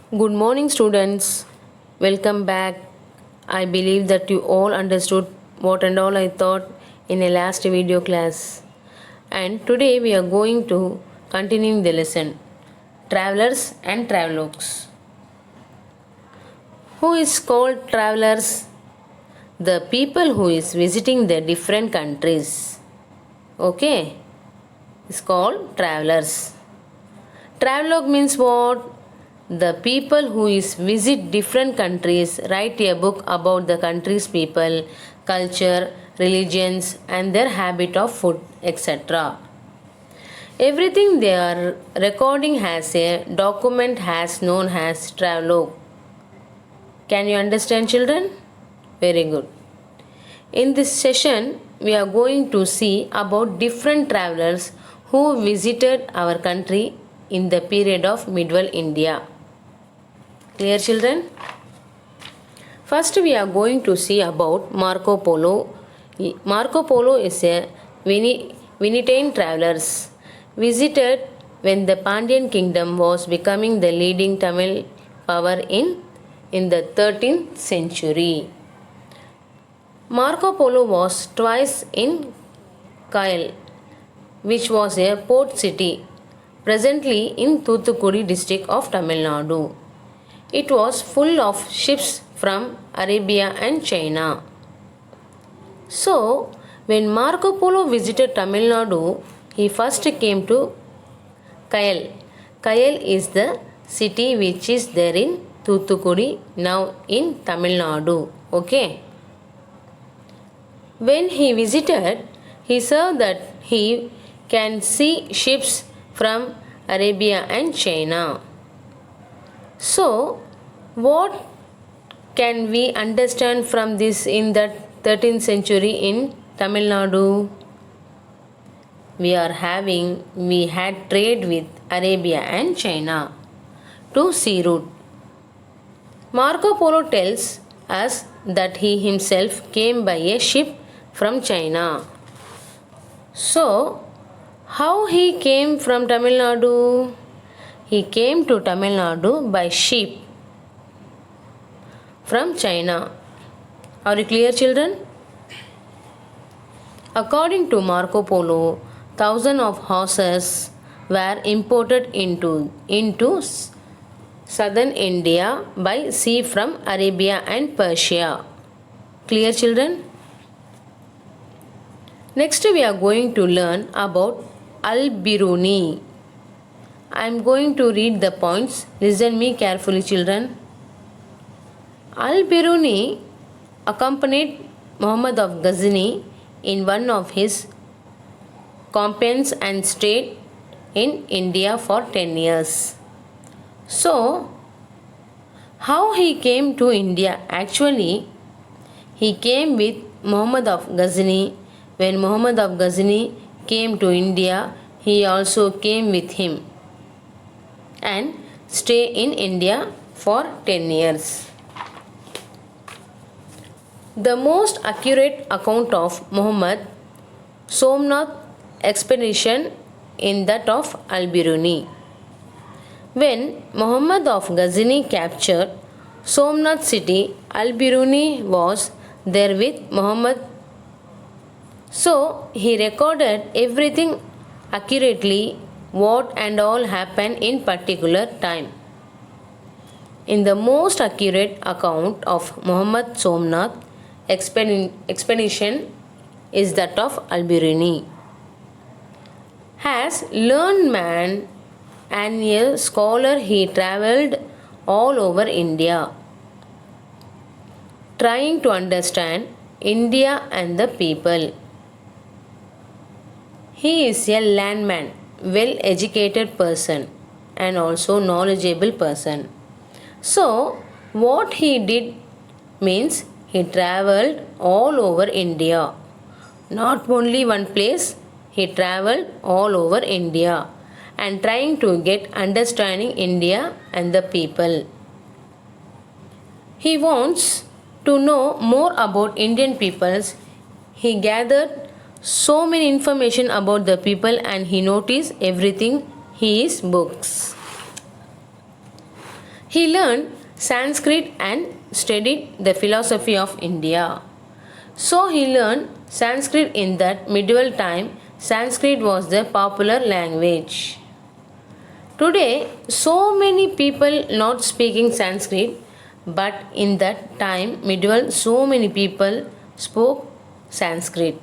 Good morning, students. Welcome back. I believe that you all understood what and all I taught in a last video class. And today we are going to continue the lesson Travelers and Travelogues. Who is called travelers? The people who is visiting the different countries. Okay, it's called travelers. Travelogue means what? The people who is visit different countries write a book about the country's people, culture, religions and their habit of food, etc. Everything they are recording has a document as known as travelogue. Can you understand, children? Very good. In this session, we are going to see about different travelers who visited our country in the period of medieval India. Clear, children? First, we are going to see about Marco Polo. Marco Polo is a Venetian traveler. Visited when the Pandyan kingdom was becoming the leading Tamil power in the 13th century. Marco Polo was twice in Kayal, which was a port city, presently in Thoothukudi district of Tamil Nadu. It was full of ships from Arabia and China. So, when Marco Polo visited Tamil Nadu, he first came to Kayal. Kayal is the city which is there in Thoothukudi, now in Tamil Nadu. Okay. When he visited, he saw that he can see ships from Arabia and China. So, what can we understand from this in the 13th century in Tamil Nadu? We had trade with Arabia and China to sea route. Marco Polo tells us that he himself came by a ship from China. So, how he came from Tamil Nadu? He came to Tamil Nadu by ship from China. Are you clear, children? According to Marco Polo, thousands of horses were imported into southern India by sea from Arabia and Persia. Clear, children? Next, we are going to learn about Al-Biruni. I am going to read the points. Listen me carefully, children. Al-Biruni accompanied Muhammad of Ghazni in one of his campaigns and stayed in India for 10 years. So, how he came to India? Actually, he came with Muhammad of Ghazni. When Muhammad of Ghazni came to India, he also came with him and stay in India for 10 years. The most accurate account of Muhammad Somnath expedition in that of Al-Biruni. When Muhammad of Ghazni captured Somnath city, Al-Biruni was there with Muhammad. So he recorded everything accurately, what and all happened in particular time. In the most accurate account of Muhammad Somnath expedition is that of Al-Biruni. As learned man and a scholar, he travelled all over India, trying to understand India and the people. He is a landman, well educated person and also knowledgeable person. So, what he did means he travelled all over India. Not only one place, he travelled all over India and trying to get understanding India and the people. He wants to know more about Indian peoples. He gathered so many information about the people and he noticed everything in his books. He learned Sanskrit and studied the philosophy of India. So he learned Sanskrit in that medieval time. Sanskrit was the popular language. Today, so many people not speaking Sanskrit, but in that time, medieval, so many people spoke Sanskrit.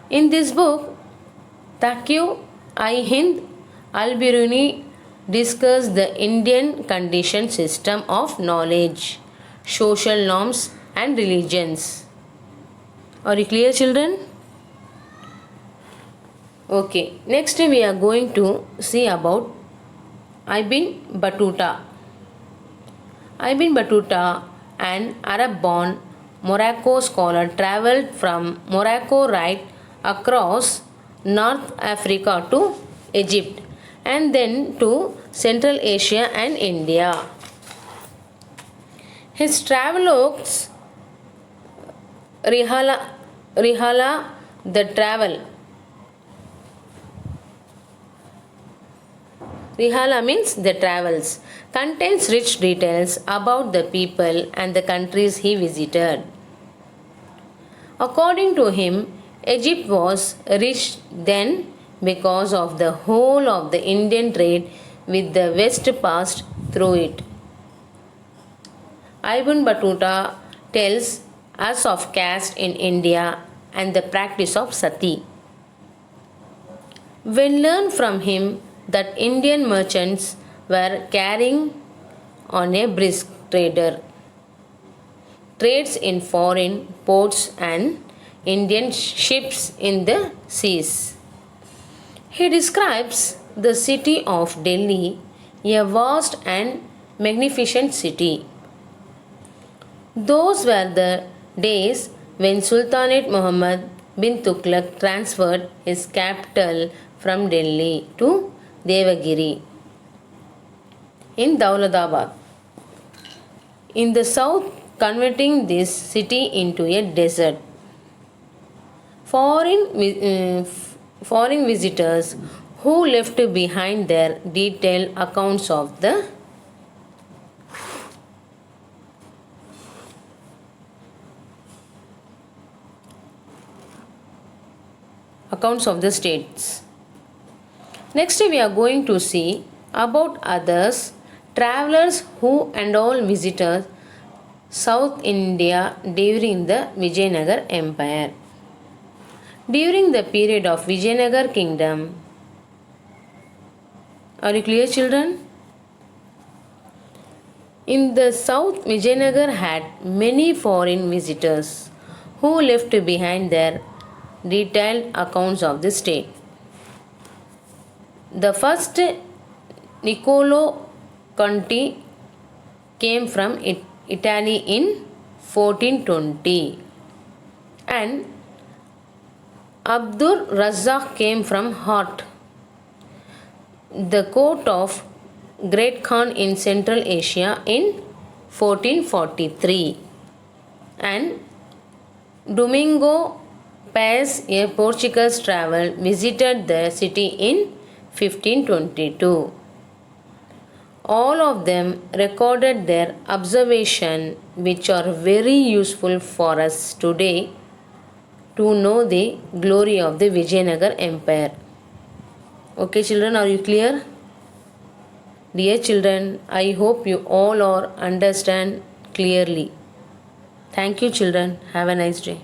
In this book, Taqi I Hind Al Biruni discussed the Indian conditioned system of knowledge, social norms, and religions. Are you clear, children? Okay, next we are going to see about Ibn Battuta. Ibn Battuta, an Arab-born Morocco scholar, traveled from Morocco right across North Africa to Egypt and then to Central Asia and India. His travelogues Rihala the Travel. Rihala means the travels, contains rich details about the people and the countries he visited. According to him, Egypt was rich then because of the whole of the Indian trade with the West passed through it. Ibn Battuta tells us of caste in India and the practice of sati. When learned from him that Indian merchants were carrying on a brisk trades in foreign ports and Indian ships in the seas. He describes the city of Delhi, a vast and magnificent city. Those were the days when Sultanate Muhammad bin Tughlaq transferred his capital from Delhi to Devagiri in Dauladabad. In the south, converting this city into a desert. Foreign visitors who left behind their detailed accounts of the states. Next, we are going to see about others, travelers who and all visitors South India during the Vijayanagar Empire. During the period of Vijayanagar Kingdom, are you clear, children? In the south, Vijayanagar had many foreign visitors who left behind their detailed accounts of the state. The first Niccolo Conti came from Italy in 1420 and Abdur Razzaq came from Hot, the court of Great Khan in Central Asia in 1443, and Domingo Paes, a Portuguese traveler, visited the city in 1522. All of them recorded their observation, which are very useful for us today to know the glory of the Vijayanagar Empire. Okay, children, are you clear? Dear children, I hope you all are understand clearly. Thank you, children. Have a nice day.